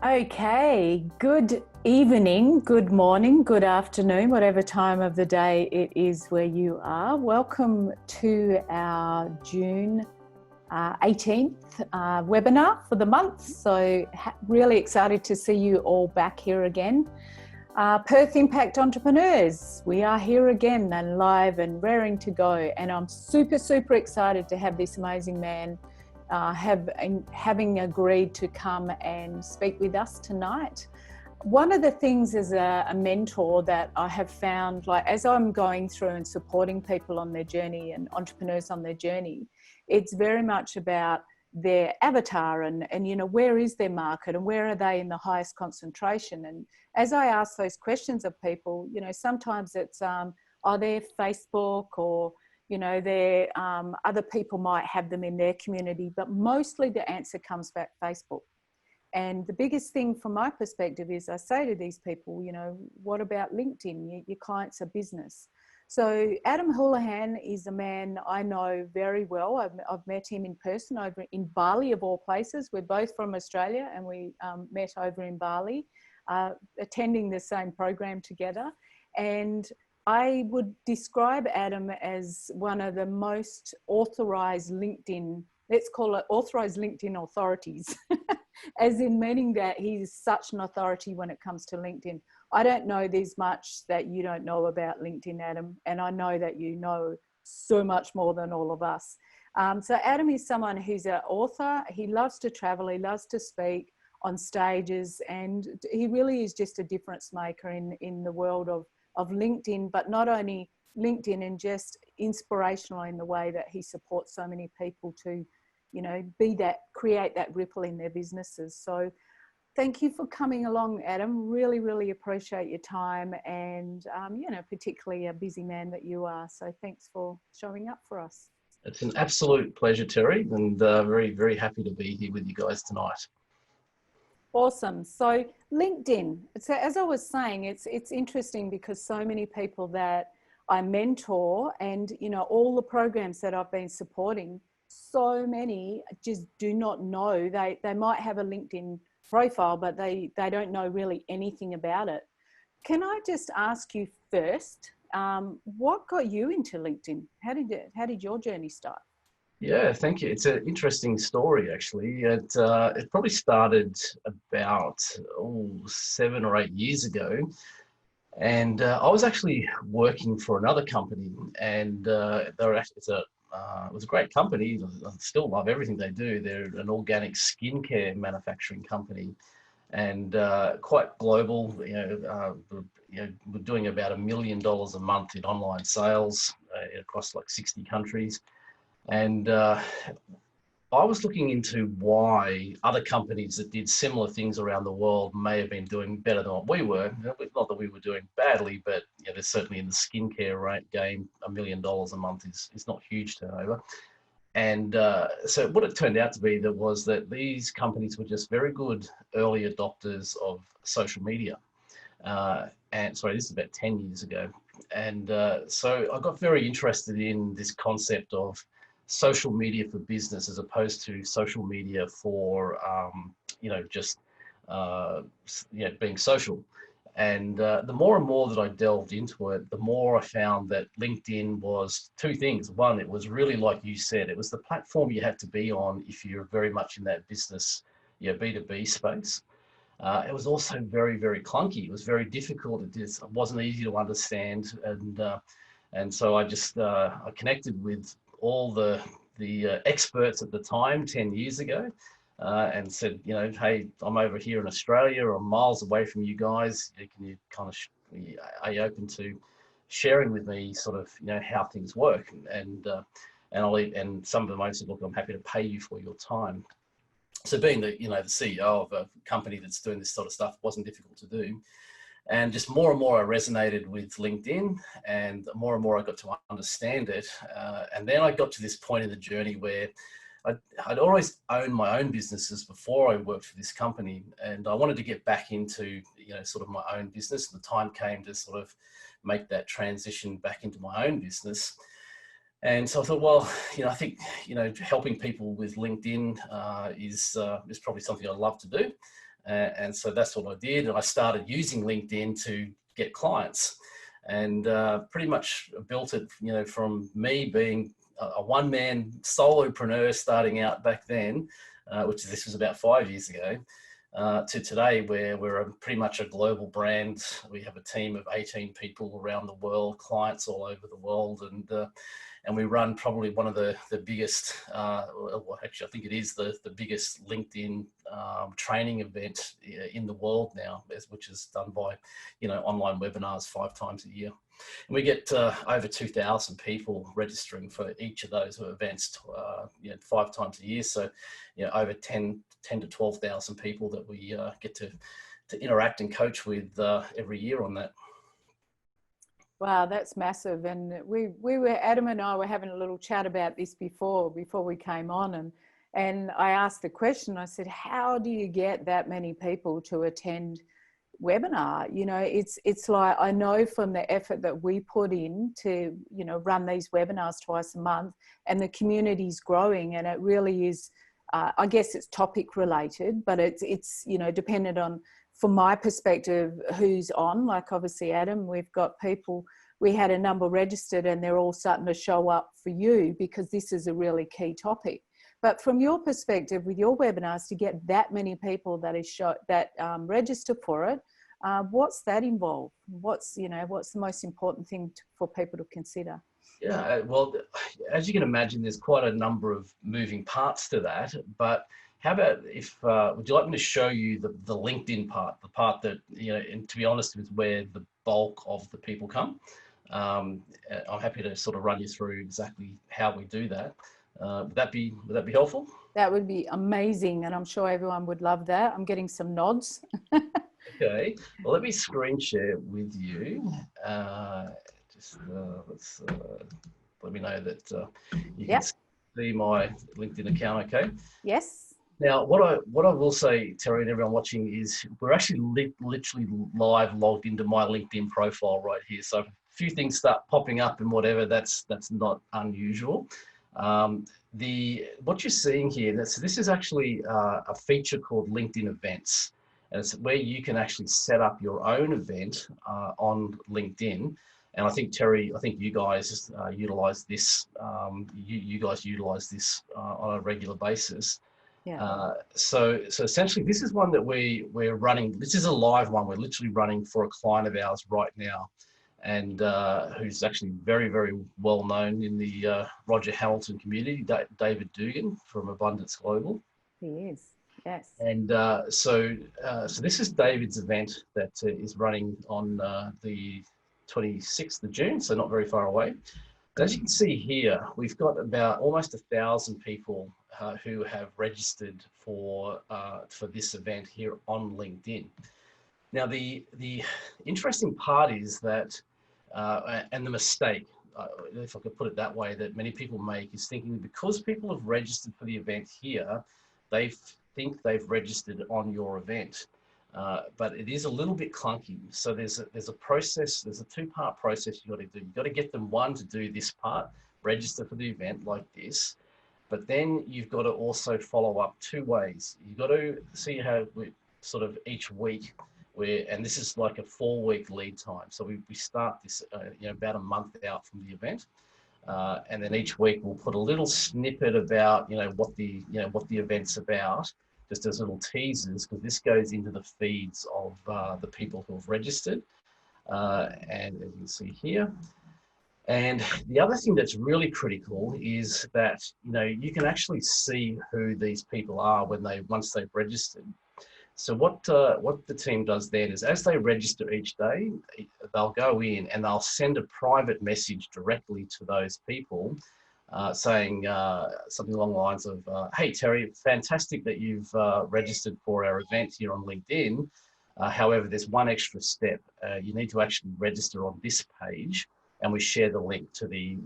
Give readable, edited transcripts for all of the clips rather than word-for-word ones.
Okay, good evening, good morning, good afternoon, whatever time of the day it is where you are. Welcome to our June 18th webinar for the month. So really excited to see you all back here again. Perth Impact Entrepreneurs, we are here again and live and raring to go. And I'm super excited to have this amazing man having agreed to come and speak with us tonight. One of the things as a mentor that I have found, like as I'm going through and supporting people on their journey and entrepreneurs on their journey, it's very much about their avatar and you know, where is their market and where are they in the highest concentration. And as I ask those questions of people, you know, sometimes it's are they Facebook, or you know, other people might have them in their community, but mostly the answer comes back Facebook. And the biggest thing from my perspective is I say to these people, you know, what about LinkedIn? Your clients are business. So Adam Houlahan is a man I know very well. I've met him in person over in Bali, of all places. We're both from Australia, and we met over in Bali, attending the same program together. And I would describe Adam as one of the most authorized LinkedIn, let's call it authorized LinkedIn authorities, as in meaning that he's such an authority when it comes to LinkedIn. I don't know there's much that you don't know about LinkedIn, Adam, and I know that you know so much more than all of us. So Adam is someone who's an author. He loves to travel. He loves to speak on stages, and he really is just a difference maker in the world of LinkedIn, but not only LinkedIn, and just inspirational in the way that he supports so many people to, you know, create that ripple in their businesses. So thank you for coming along, Adam. Really appreciate your time, and, you know, particularly a busy man that you are. So thanks for showing up for us. It's an absolute pleasure, Terry, and very happy to be here with you guys tonight. Awesome. So LinkedIn, so as I was saying, it's interesting because so many people that I mentor and, you know, all the programs that I've been supporting, so many just do not know. They might have a LinkedIn profile, but they don't know really anything about it. Can I just ask you first, what got you into LinkedIn? How did your journey start? Yeah, thank you. It's an interesting story, actually. It probably started about 7 or 8 years ago, and I was actually working for another company, and it was a great company. I still love everything they do. They're an organic skincare manufacturing company, and quite global. We're doing about $1 million a month in online sales across like 60 countries. And I was looking into why other companies that did similar things around the world may have been doing better than what we were. Not that we were doing badly, but there's certainly in the skincare game, $1 million a month is not huge turnover. And so what it turned out to be was that these companies were just very good early adopters of social media. And sorry, this is about 10 years ago. And so I got very interested in this concept of social media for business as opposed to social media for, just being social. And the more and more that I delved into it, the more I found that LinkedIn was two things. One, it was really, like you said, it was the platform you had to be on if you're very much in that business, B2B space. It was also very clunky. It was very difficult. It wasn't easy to understand. And so I connected with all the experts at the time 10 years ago, and said, hey, I'm over here in Australia, I'm miles away from you guys. Can you are you open to sharing with me sort of, how things work? And some of them I said, look, I'm happy to pay you for your time. So being the CEO of a company that's doing this sort of stuff wasn't difficult to do. And just more and more I resonated with LinkedIn, and more I got to understand it. And then I got to this point in the journey where I'd always owned my own businesses before I worked for this company, and I wanted to get back into, sort of my own business. The time came to sort of make that transition back into my own business. And so I thought, well, I think, helping people with LinkedIn is probably something I'd love to do. And so that's what I did. And I started using LinkedIn to get clients, and pretty much built it, from me being a one-man solopreneur starting out back then, this was about 5 years ago, to today, where we're pretty much a global brand. We have a team of 18 people around the world, clients all over the world, and we run probably one of the biggest, actually I think it is the biggest LinkedIn training event in the world now, which is done by, online webinars 5 times a year. And we get over 2,000 people registering for each of those events, 5 times a year. So, over 10 to 12,000 people that we get to interact and coach with every year on that. Wow, that's massive. And we were, Adam and I were having a little chat about this before we came on, and I asked the question, I said, how do you get that many people to attend webinar? It's like, I know from the effort that we put in to, run these webinars twice a month, and the community's growing, and it really is, I guess it's topic related, but it's dependent on, from my perspective, who's on. Like obviously Adam, we've got people, we had a number registered and they're all starting to show up for you because this is a really key topic. But from your perspective with your webinars, to get that many people that register for it, what's that involve? What's the most important thing for people to consider? Yeah, well, as you can imagine, there's quite a number of moving parts to that. But how about would you like me to show you the LinkedIn part, the part that, and to be honest, is where the bulk of the people come. I'm happy to sort of run you through exactly how we do that. Would that be helpful? That would be amazing, and I'm sure everyone would love that. I'm getting some nods. Okay, well, let me screen share with you. Let's let me know that you can see my LinkedIn account. Okay. Yes. Now, what I will say, Terry, and everyone watching, is we're actually literally live logged into my LinkedIn profile right here. So if a few things start popping up and whatever, that's not unusual. What you're seeing here, this is actually a feature called LinkedIn Events. And it's where you can actually set up your own event on LinkedIn. And I think, Terry, you guys utilize this. You guys utilize this on a regular basis. Yeah. So essentially, this is one that we're running. This is a live one. We're literally running for a client of ours right now, and who's actually very, very well known in the Roger Hamilton community, David Dugan from Abundance Global. He is. Yes. And so this is David's event that is running on the 26th of June, so not very far away. But as you can see here, we've got about almost 1,000 people who have registered for this event here on LinkedIn. Now, the interesting part is that, and the mistake, if I could put it that way, that many people make is thinking that because people have registered for the event here, they think they've registered on your event. But it is a little bit clunky. So there's a process, there's a 2-part process you got to do. You've got to get them, one, to do this part, register for the event like this, but then you've got to also follow up 2 ways. You've got to see how we sort of each week, and this is like a 4-week lead time. So we start this about a month out from the event. And then each week we'll put a little snippet about what the event's about, just as little teasers, because this goes into the feeds of the people who have registered. And as you can see here. And the other thing that's really critical is that you can actually see who these people are once they've registered. So what the team does then is, as they register each day, they'll go in and they'll send a private message directly to those people, saying something along the lines of, "Hey Terry, fantastic that you've registered for our event here on LinkedIn. However, there's one extra step. You need to actually register on this page." And we share the link to the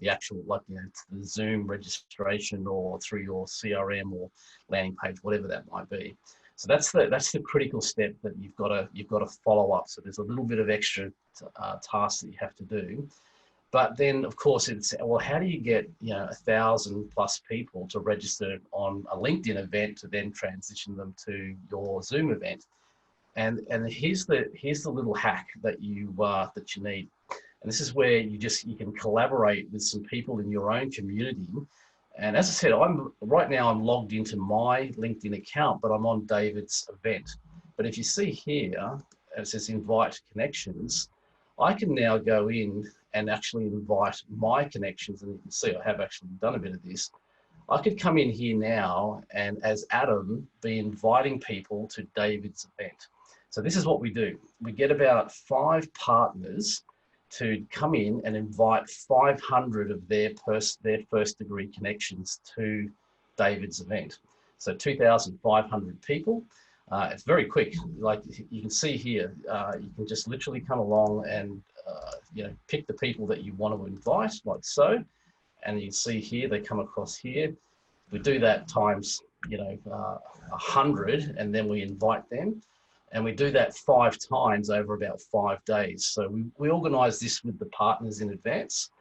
actual, to the Zoom registration, or through your CRM or landing page, whatever that might be. So that's the critical step that you've got to follow up. So there's a little bit of extra tasks that you have to do. But then, of course, it's, well, how do you get 1,000+ people to register on a LinkedIn event to then transition them to your Zoom event? And here's the little hack that you need. And this is where you can collaborate with some people in your own community. And as I said, I'm logged into my LinkedIn account, but I'm on David's event. But if you see here, it says invite connections. I can now go in and actually invite my connections. And you can see I have actually done a bit of this. I could come in here now and as Adam be inviting people to David's event. So this is what we do. We get about 5 partners to come in and invite 500 of their first degree connections to David's event. So 2,500 people. It's very quick. Like you can see here, you can just literally come along and pick the people that you want to invite, like so. And you see here, they come across here. We do that times 100, and then we invite them. And we do that 5 times over about 5 days. So we organise this with the partners in advance,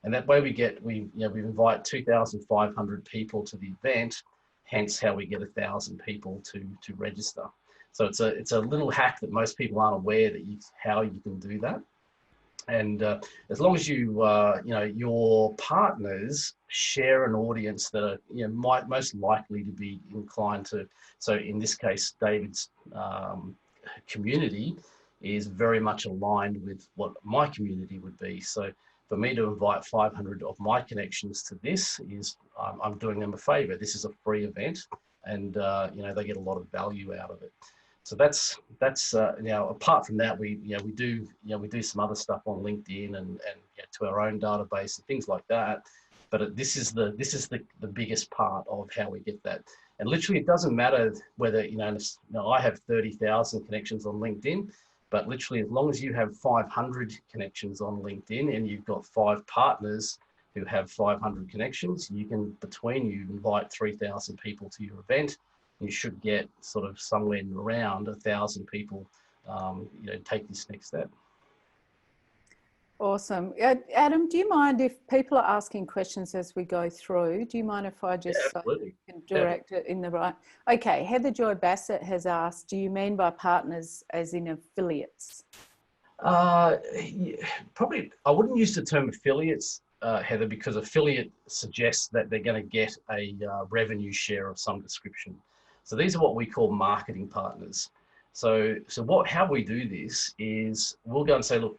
and that way we invite 2,500 people to the event. Hence, how we get 1,000 people to register. So it's a little hack that most people aren't aware that how you can do that. And as long as your partners share an audience that are most likely to be inclined to. So in this case, David's community is very much aligned with what my community would be. So for me to invite 500 of my connections to this is I'm doing them a favor. This is a free event, and they get a lot of value out of it. So that's apart from that, we do some other stuff on LinkedIn and to our own database and things like that. But this is the biggest part of how we get that. And literally, it doesn't matter whether I have 30,000 connections on LinkedIn, but literally, as long as you have 500 connections on LinkedIn and you've got 5 partners who have 500 connections, you can between you invite 3,000 people to your event. You should get sort of somewhere around 1,000 people, take this next step. Awesome. Adam, do you mind if people are asking questions as we go through? Do you mind if I just can direct it in the right? Okay, Heather Joy Bassett has asked, do you mean by partners as in affiliates? Probably, I wouldn't use the term affiliates, Heather, because affiliate suggests that they're going to get a revenue share of some description. So these are what we call marketing partners. So how we do this is we'll go and say, look,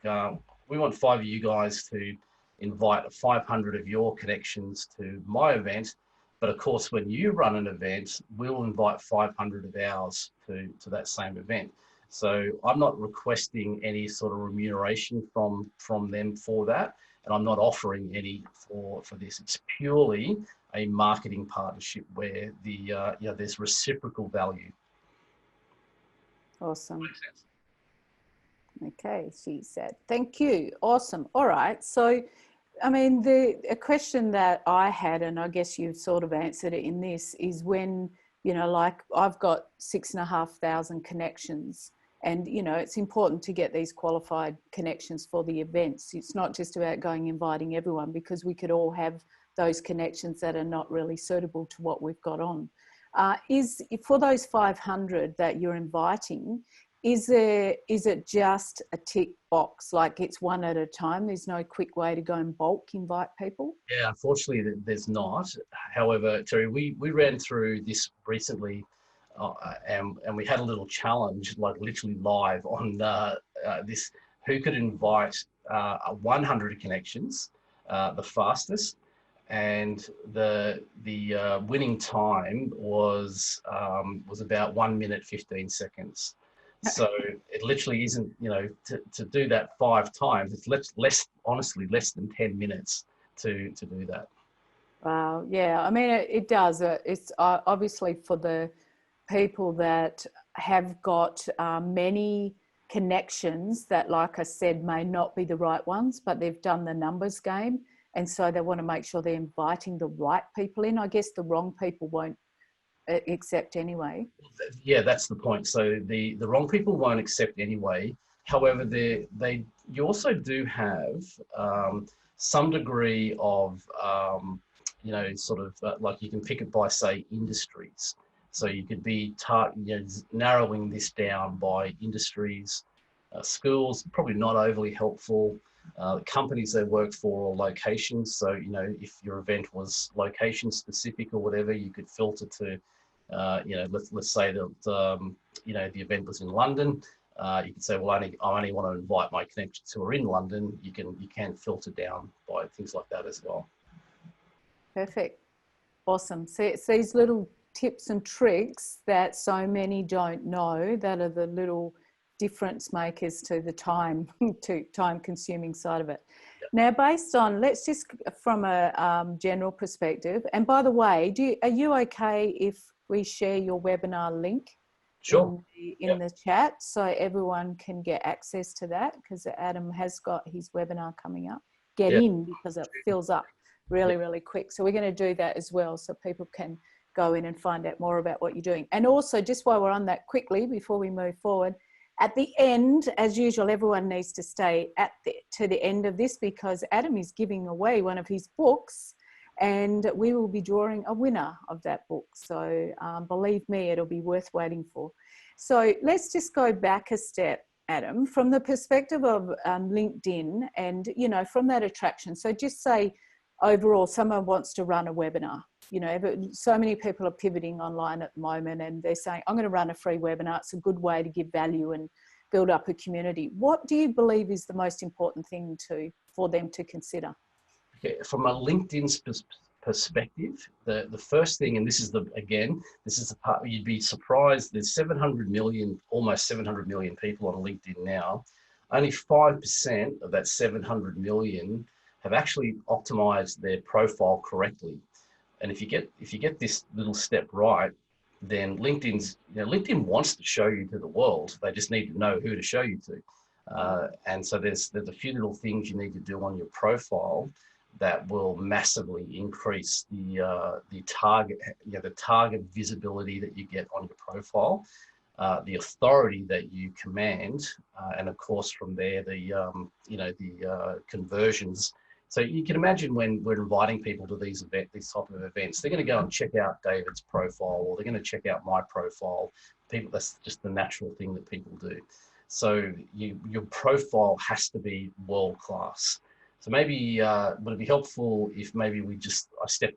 we want 5 of you guys to invite 500 of your connections to my event. But of course, when you run an event, we'll invite 500 of ours to that same event. So I'm not requesting any sort of remuneration from them for that. And I'm not offering any for this. It's purely a marketing partnership where there's reciprocal value. Awesome. Makes sense. Okay, she said. Thank you. Awesome. All right. So, I mean, a question that I had, and I guess you've sort of answered it in this, is when, like I've got 6,500 connections, and, it's important to get these qualified connections for the events. It's not just about inviting everyone, because we could all have those connections that are not really suitable to what we've got on. For those 500 that you're inviting, is it just a tick box, like it's one at a time? There's no quick way to go and bulk invite people? Yeah, unfortunately, there's not. However, Terry, we ran through this recently, and we had a little challenge, like literally live on this, who could invite 100 connections the fastest. And the winning time was about 1 minute 15 seconds. So it literally isn't, to do that 5 times, it's honestly less than 10 minutes to do that. Wow. Yeah. I mean, it does. It's obviously for the people that have got many connections that, like I said, may not be the right ones, but they've done the numbers game. And so they want to make sure they're inviting the right people in. I guess the wrong people won't accept anyway. Yeah, that's the point. So the wrong people won't accept anyway. However, you also do have some degree of, you know, sort of like you can pick it by, say, industries. So you could be narrowing this down by industries, schools, probably not overly helpful. Companies they work for, or locations. So, you know, if your event was location specific or whatever, you could filter to, you know, let's say that, you know, the event was in London. You can say, well, I only want to invite my connections who are in London. You can filter down by things like that as well. Perfect. Awesome. So it's these little tips and tricks that so many don't know that are the little difference makers to the time consuming side of it. Yep. Now, based on, let's just from a general perspective, and by the way, are you okay if we share your webinar link Sure. in the chat so everyone can get access to that, because Adam has got his webinar coming up. Get in, because it fills up really quick. So we're going to do that as well, so people can go in and find out more about what you're doing. And also, just while we're on that quickly, before we move forward, at the end, as usual, everyone needs to stay to the end of this, because Adam is giving away one of his books and we will be drawing a winner of that book. So believe me, it'll be worth waiting for. So let's just go back a step, Adam, from the perspective of LinkedIn and, you know, from that attraction. So just say, overall, someone wants to run a webinar. You know, so many people are pivoting online at the moment and they're saying, I'm going to run a free webinar. It's a good way to give value and build up a community. What do you believe is the most important thing for them to consider? Okay, from a LinkedIn perspective, the first thing, and this is the part you'd be surprised, there's 700 million, almost 700 million people on LinkedIn now. Only 5% of that 700 million have actually optimized their profile correctly. And if you get this little step right, then LinkedIn wants to show you to the world. They just need to know who to show you to. And so there's a few little things you need to do on your profile that will massively increase the target visibility that you get on your profile, the authority that you command, and of course from there the conversions. So you can imagine when we're inviting people to these type of events, they're going to go and check out David's profile, or they're going to check out my profile. That's just the natural thing that people do. So your profile has to be world class. So maybe would it be helpful if maybe I step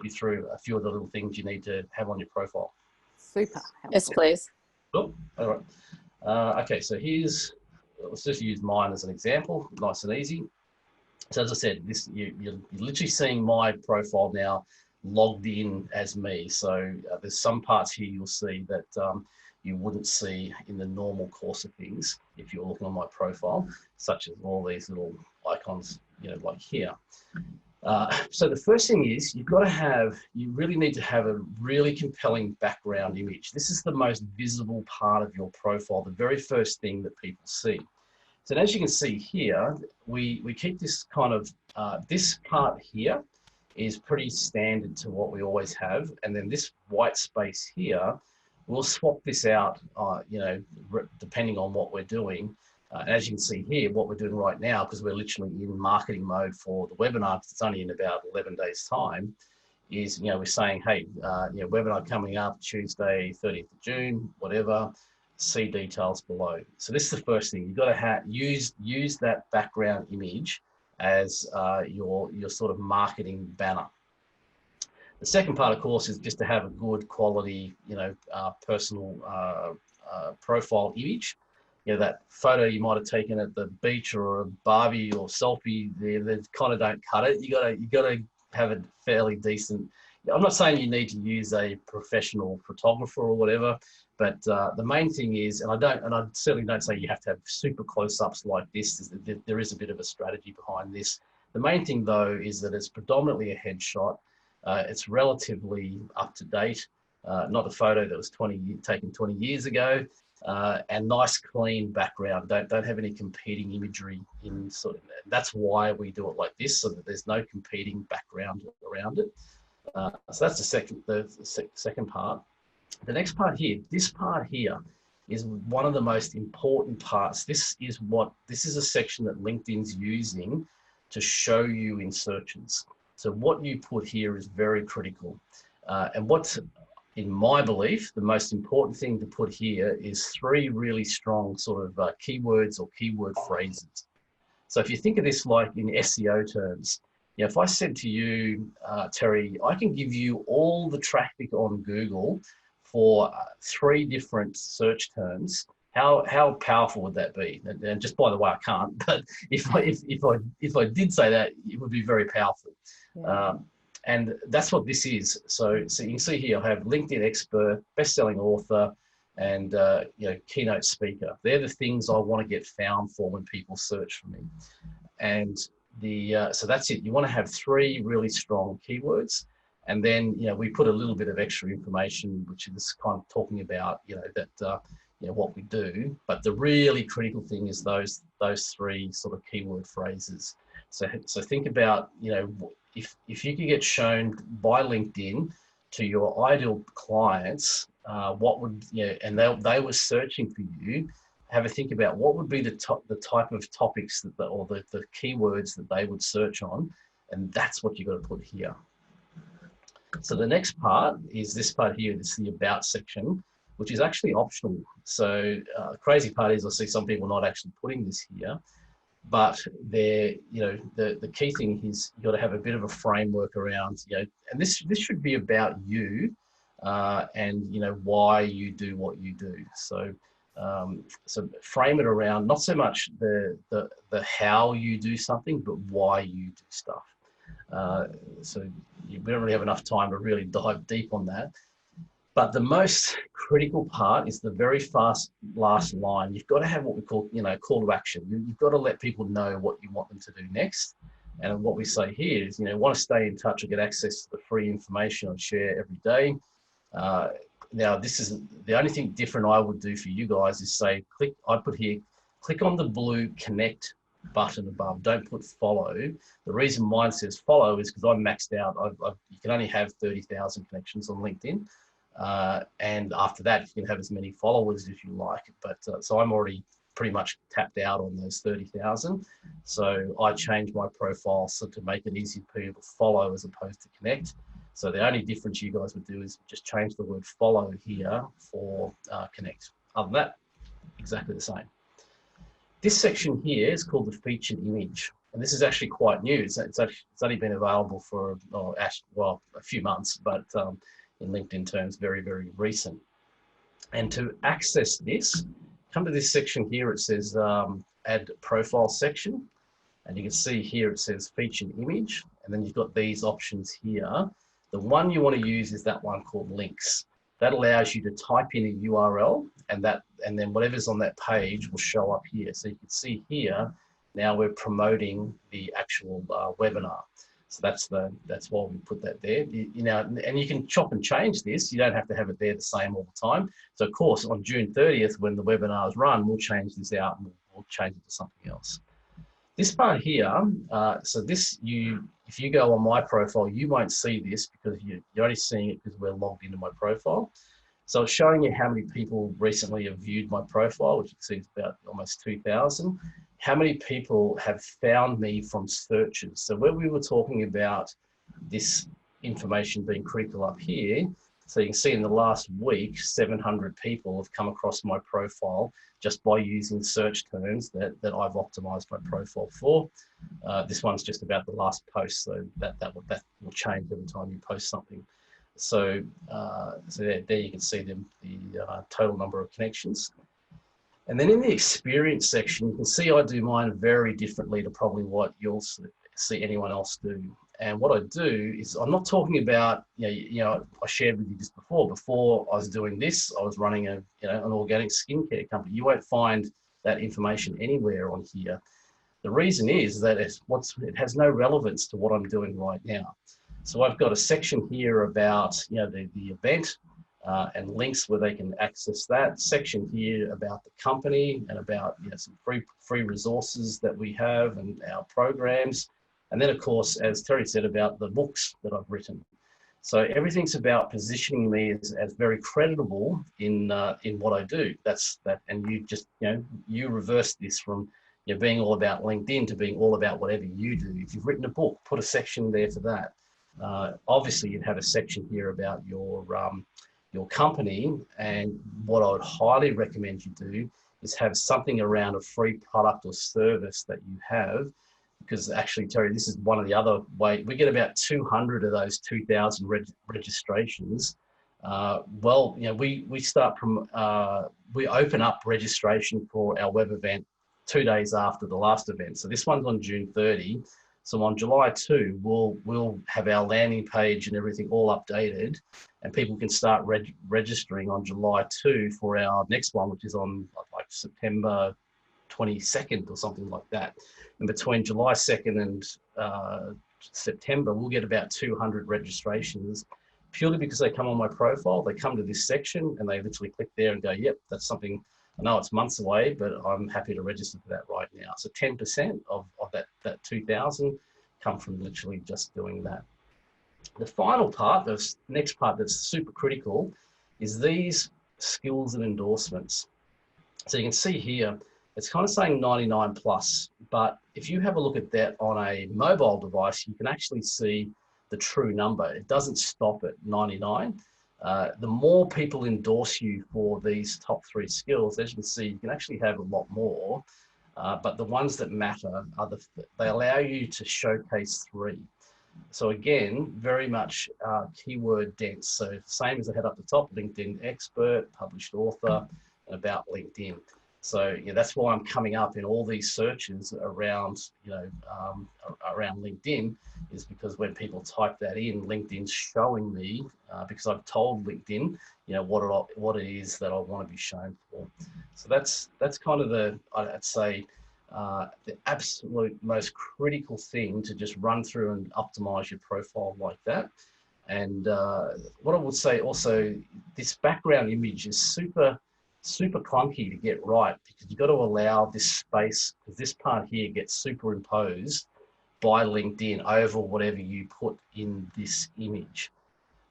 you through a few of the little things you need to have on your profile? Super helpful. Yes, please. Cool. All right. Okay, so let's just use mine as an example, nice and easy. So as I said, you're literally seeing my profile now logged in as me. So there's some parts here you'll see that you wouldn't see in the normal course of things if you're looking on my profile, such as all these little icons, you know, like here. So the first thing is you really need to have a really compelling background image. This is the most visible part of your profile, the very first thing that people see. So as you can see here, we keep this kind of, this part here is pretty standard to what we always have. And then this white space here, we'll swap this out, you know, depending on what we're doing. As you can see here, what we're doing right now, because we're literally in marketing mode for the webinar, because it's only in about 11 days time, is, you know, we're saying, hey, you know, webinar coming up Tuesday, 30th of June, whatever. See details below. So this is the first thing. You've got to use that background image as your sort of marketing banner. The second part, of course, is just to have a good quality, you know, personal profile image. You know, that photo you might have taken at the beach or a Barbie or selfie, they kind of don't cut it. You got to have a fairly decent. I'm not saying you need to use a professional photographer or whatever, but the main thing is, and I certainly don't say you have to have super close-ups like this. There is a bit of a strategy behind this. The main thing though is that it's predominantly a headshot. It's relatively up to date, not a photo that was taken 20 years ago, and nice clean background. Don't have any competing imagery in sort of. That's why we do it like this, so that there's no competing background around it. So that's the second part. The next part here, this part here is one of the most important parts. This is a section that LinkedIn's using to show you in searches. So what you put here is very critical. And what's, in my belief, the most important thing to put here is 3 really strong sort of keywords or keyword phrases. So if you think of this like in SEO terms, you know, if I said to you, Terry, I can give you all the traffic on Google for 3 different search terms, how powerful would that be? And just by the way, I can't, but if I did say that, it would be very powerful. Yeah. And that's what this is. So you can see here, I have LinkedIn expert, best-selling author, and you know, keynote speaker. They're the things I want to get found for when people search for me. And so that's it. You want to have 3 really strong keywords, and then, you know, we put a little bit of extra information, which is kind of talking about, you know, that you know, what we do. But the really critical thing is those 3 sort of keyword phrases. So think about, you know, if you could get shown by LinkedIn to your ideal clients, what would, you know, and they were searching for you, have a think about what would be the type of topics that or the keywords that they would search on, and that's what you've got to put here. So the next part is this part here. This is the about section, which is actually optional. So the crazy part is I see some people not actually putting this here, but they're, you know, the key thing is you've got to have a bit of a framework around, you know, and this should be about you and, you know, why you do what you do. So so frame it around not so much the how you do something, but why you do stuff. So we don't really have enough time to really dive deep on that. But the most critical part is the very last line. You've got to have what we call, you know, call to action. You've got to let people know what you want them to do next. And what we say here is, you know, want to stay in touch or get access to the free information I share every day. Now, this is the only thing different I would do for you guys is say, I put here, click on the blue connect button above. Don't put follow. The reason mine says follow is because I'm maxed out. You can only have 30,000 connections on LinkedIn. And after that, you can have as many followers as you like. But so I'm already pretty much tapped out on those 30,000. So I changed my profile so to make it easy for people to follow as opposed to connect. So the only difference you guys would do is just change the word follow here for connect. Other than that, exactly the same. This section here is called the featured image. And this is actually quite new. It's only been available for, well, a few months, but in LinkedIn terms, very, very recent. And to access this, come to this section here. It says add profile section. And you can see here it says featured image. And then you've got these options here. The one you want to use is that one called links. That allows you to type in a URL and then whatever's on that page will show up here. So you can see here, now we're promoting the actual webinar. So that's why we put that there. You know, and you can chop and change this. You don't have to have it there the same all the time. So of course, on June 30th, when the webinar is run, we'll change this out and we'll change it to something else. This part here, so this, if you go on my profile, you won't see this because you're only seeing it because we're logged into my profile. So it's showing you how many people recently have viewed my profile, which you can see is about almost 2,000. How many people have found me from searches? So when we were talking about this information being critical up here, so you can see in the last week, 700 people have come across my profile just by using search terms that I've optimized my profile for. This one's just about the last post, so that will change every time you post something. So, there you can see the total number of connections. And then in the experience section, you can see I do mine very differently to probably what you'll see anyone else do. And what I do is I'm not talking about, you know, I shared with you this before. Before I was doing this, I was running an organic skincare company. You won't find that information anywhere on here. The reason is that it has no relevance to what I'm doing right now. So I've got a section here about, you know, the event and links where they can access that. Section here about the company and about, you know, some free resources that we have and our programs. And then, of course, as Terry said, about the books that I've written. So everything's about positioning me as very credible in what I do. That's that, and you just, you know, you reverse this from, being all about LinkedIn to being all about whatever you do. If you've written a book, put a section there for that. Obviously, you'd have a section here about your company, and what I would highly recommend you do is have something around a free product or service that you have, because actually, Terry, this is one of the other ways. We get about 200 of those 2,000 registrations. We start from, we open up registration for our web event 2 days after the last event. So this one's on June 30. So on July 2, we'll have our landing page and everything all updated, and people can start registering on July 2 for our next one, which is on like September 22nd or something like that. And between July 2nd and September, we'll get about 200 registrations, purely because they come on my profile. They come to this section and they literally click there and go, yep, that's something. I know it's months away, but I'm happy to register for that right now. So 10% of that 2,000 come from literally just doing that. The final part, the next part that's super critical, is these skills and endorsements. So you can see here, it's kind of saying 99 plus, but if you have a look at that on a mobile device, you can actually see the true number. It doesn't stop at 99. The more people endorse you for these top 3 skills, as you can see, you can actually have a lot more, but the ones that matter are they allow you to showcase 3. So again, very much keyword dense. So same as I had up the top, LinkedIn expert, published author, and about LinkedIn. So yeah, that's why I'm coming up in all these searches around, around LinkedIn, is because when people type that in, LinkedIn's showing me, because I've told LinkedIn, what it is that I want to be shown for. So that's kind of I'd say, the absolute most critical thing to just run through and optimize your profile like that. And what I would say also, this background image is super clunky to get right, because you've got to allow this space, because this part here gets superimposed by LinkedIn over whatever you put in this image.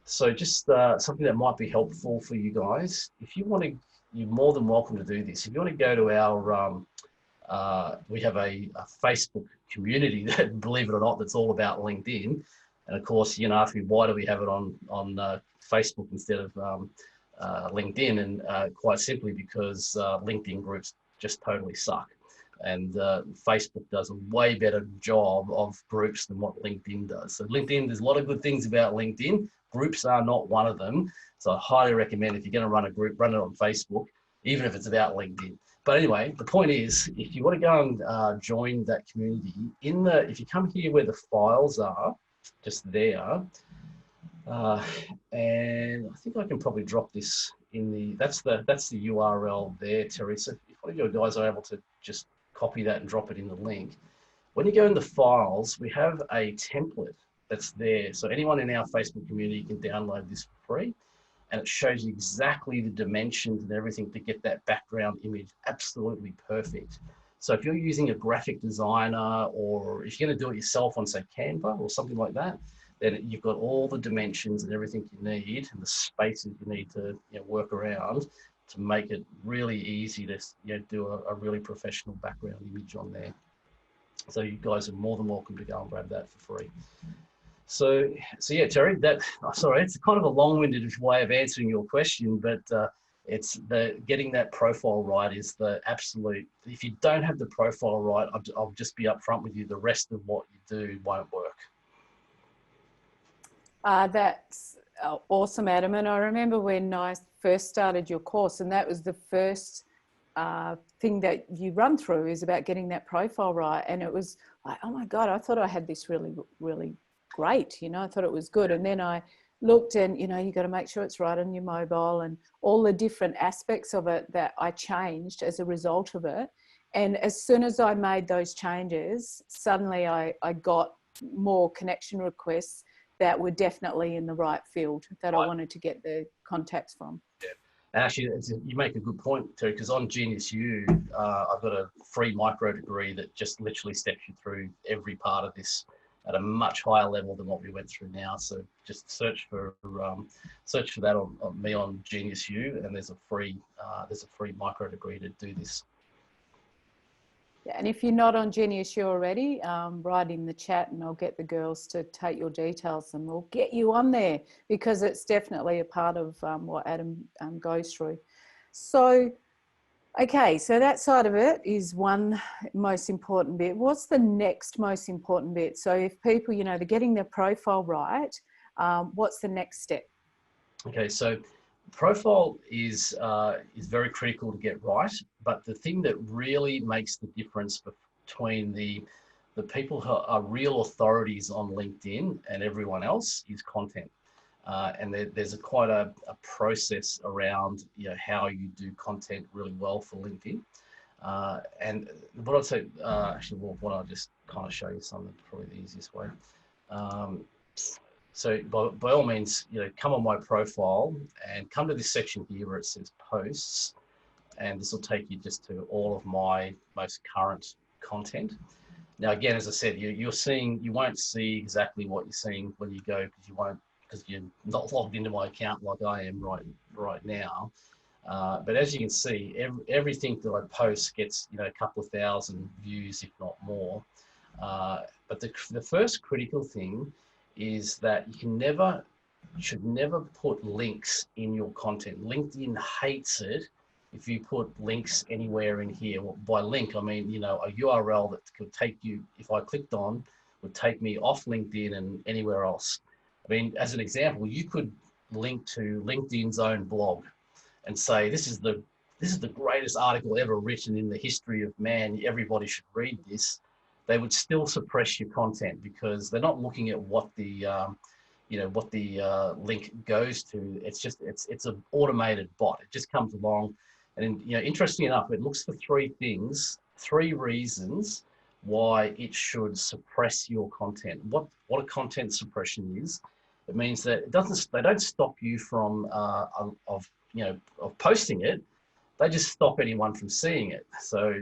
So just something that might be helpful for you guys. If you want to, you're more than welcome to do this. If you want to go to our, we have a Facebook community that, believe it or not, that's all about LinkedIn. And of course, you ask me, why do we have it on Facebook instead of LinkedIn? And quite simply because LinkedIn groups just totally suck. And Facebook does a way better job of groups than what LinkedIn does. So LinkedIn, there's a lot of good things about LinkedIn. Groups are not one of them. So I highly recommend, if you're going to run a group, run it on Facebook, even if it's about LinkedIn. But anyway, the point is, if you want to go and join that community, if you come here where the files are, just there, and I think I can probably drop this in that's the URL there, Terry. So if one of your guys are able to just copy that and drop it in the link. When you go in the files, we have a template that's there. So anyone in our Facebook community can download this for free, and it shows you exactly the dimensions and everything to get that background image absolutely perfect. So if you're using a graphic designer, or if you're going to do it yourself on, say, Canva or something like that, then you've got all the dimensions and everything you need, and the spaces you need to work around to make it really easy to do a really professional background image on there. So you guys are more than welcome to go and grab that for free. So yeah, Terry, sorry, it's kind of a long-winded way of answering your question, but it's getting that profile right is the absolute. If you don't have the profile right, I'll just be upfront with you, the rest of what you do won't work. That's awesome, Adam. And I remember when I first started your course, and that was the first thing that you run through, is about getting that profile right. And it was like, oh my God, I thought I had this really, really great. I thought it was good. And then I looked, and, you got to make sure it's right on your mobile, and all the different aspects of it that I changed as a result of it. And as soon as I made those changes, suddenly I got more connection requests that were definitely in the right field that I wanted to get the contacts from. Yeah. Actually, you make a good point, Terry, because on Genius U, I've got a free micro degree that just literally steps you through every part of this at a much higher level than what we went through now. So just search for that on me on Genius U, and there's a free micro degree to do this. And if you're not on Genius already, write in the chat and I'll get the girls to take your details and we'll get you on there, because it's definitely a part of what Adam goes through. So, okay, so that side of it is one most important bit. What's the next most important bit? So if people, you know, they're getting their profile right, what's the next step? Okay, so profile is very critical to get right, but the thing that really makes the difference between the people who are real authorities on LinkedIn and everyone else is content. And there's quite a process around, you know, how you do content really well for LinkedIn. And what I'd say, actually, well, what I'll just kind of show you something, probably the easiest way. So by all means, you know, come on my profile and come to this section here where it says posts, and this will take you just to all of my most current content. Now, again, as I said, you won't see exactly what you're seeing when you go, because you're not logged into my account like I am right now. But as you can see, everything that I post gets, you know, a couple of thousand views, if not more. But the first critical thing is that you should never put links in your content. LinkedIn hates it if you put links anywhere in here. Well, by link, I mean, you know, a URL that could take you, if I clicked on, would take me off LinkedIn and anywhere else. I mean, as an example, you could link to LinkedIn's own blog and say, this is the greatest article ever written in the history of man. Everybody should read this. They would still suppress your content because they're not looking at what the link goes to. It's an automated bot. It just comes along, and you know, interesting enough, it looks for three reasons why it should suppress your content. What a content suppression is. It means that they don't stop you from of posting it. They just stop anyone from seeing it. So,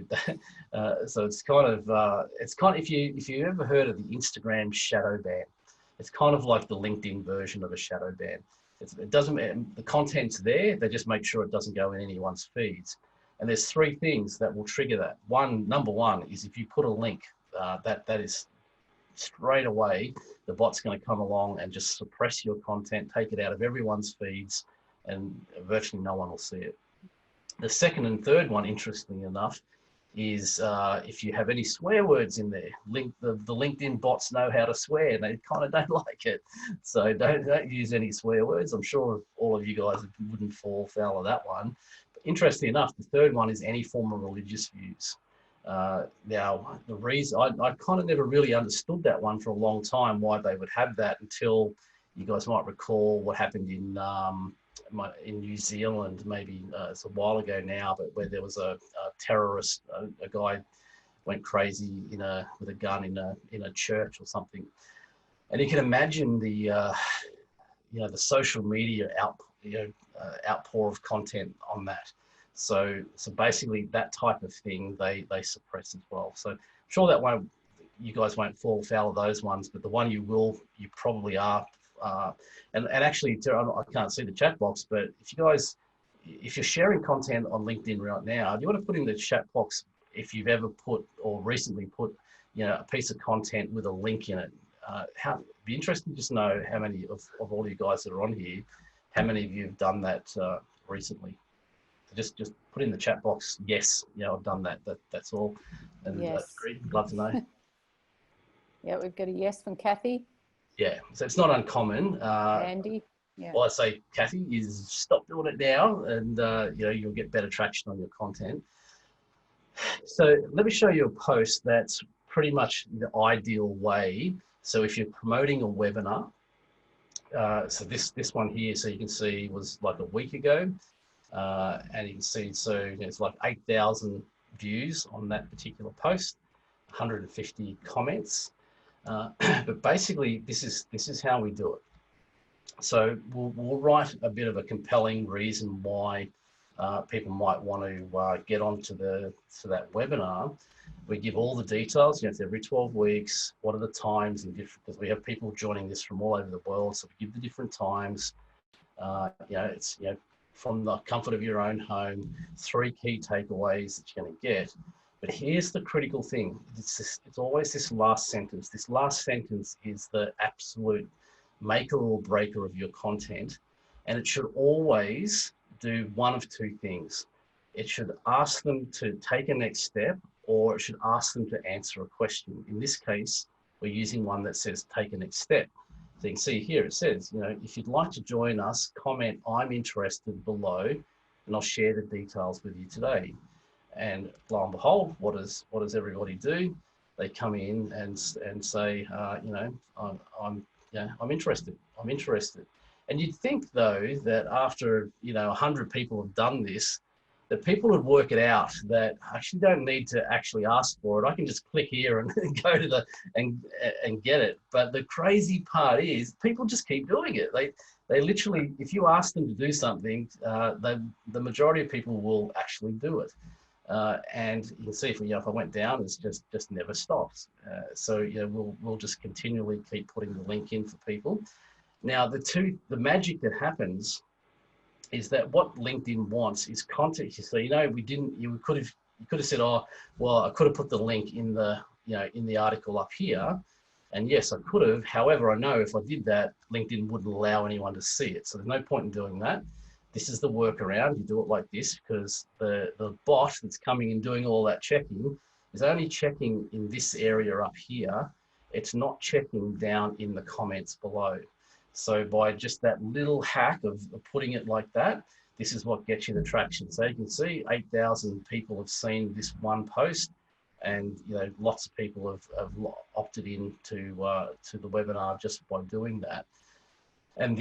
so it's kind of if you ever heard of the Instagram shadow ban, it's kind of like the LinkedIn version of a shadow ban. It doesn't, the content's there. They just make sure it doesn't go in anyone's feeds. And there's three things that will trigger that. Number one is if you put a link, that is straight away the bot's going to come along and just suppress your content, take it out of everyone's feeds, and virtually no one will see it. The second and third one, interestingly enough, is if you have any swear words in there. The LinkedIn bots know how to swear, and they kind of don't like it. So don't use any swear words. I'm sure all of you guys wouldn't fall foul of that one. But interestingly enough, the third one is any form of religious views. Now, the reason I kind of never really understood that one for a long time, why they would have that, until you guys might recall what happened in New Zealand, maybe it's a while ago now, but where there was a terrorist, a guy went crazy with a gun in a church or something, and you can imagine the social media outpour of content on that. So basically that type of thing they suppress as well. So I'm sure you guys won't fall foul of those ones, but the one you probably are. And actually, I can't see the chat box, but if you're sharing content on LinkedIn right now, do you want to put in the chat box if you've ever put or recently put, a piece of content with a link in it? It'd be interesting to just know how many of all you guys that are on here, how many of you have done that recently. So just put in the chat box, yes, I've done that. That's all. And yes. Great. Love to know. Yeah, we've got a yes from Kathy. Yeah, so it's not uncommon. Andy. Yeah. All I say, Kathy, is stop doing it now, and you'll get better traction on your content. So let me show you a post that's pretty much the ideal way. So if you're promoting a webinar, so this one here, so you can see, was like a week ago, and you can see, so it's like 8,000 views on that particular post, 150 comments. But basically, this is how we do it. So we'll write a bit of a compelling reason why people might want to get onto that webinar. We give all the details. It's every 12 weeks. What are the times and different? Because we have people joining this from all over the world, so we give the different times. It's from the comfort of your own home. 3 key takeaways that you're going to get. But here's the critical thing. It's always this last sentence. This last sentence is the absolute maker or breaker of your content. And it should always do one of two things. It should ask them to take a next step, or it should ask them to answer a question. In this case, we're using one that says take a next step. So you can see here, it says, if you'd like to join us, comment "I'm interested" below, and I'll share the details with you today. And lo and behold, what does everybody do? They come in and say, I'm interested. I'm interested. And you'd think though that after 100 people have done this, that people would work it out that I actually don't need to actually ask for it. I can just click here and go to and get it. But the crazy part is people just keep doing it. They literally, if you ask them to do something, the majority of people will actually do it. And you can see if I went down, it's just never stops. So we'll just continually keep putting the link in for people. Now the magic that happens is that what LinkedIn wants is content. So you could have said, oh well, I could have put the link in the article up here, and yes, I could have. However, I know if I did that, LinkedIn wouldn't allow anyone to see it. So there's no point in doing that. This is the workaround. You do it like this, because the bot that's coming and doing all that checking is only checking in this area up here. It's not checking down in the comments below. So by just that little hack of putting it like that, this is what gets you the traction. So you can see 8,000 people have seen this one post, and lots of people have opted in to the webinar just by doing that. And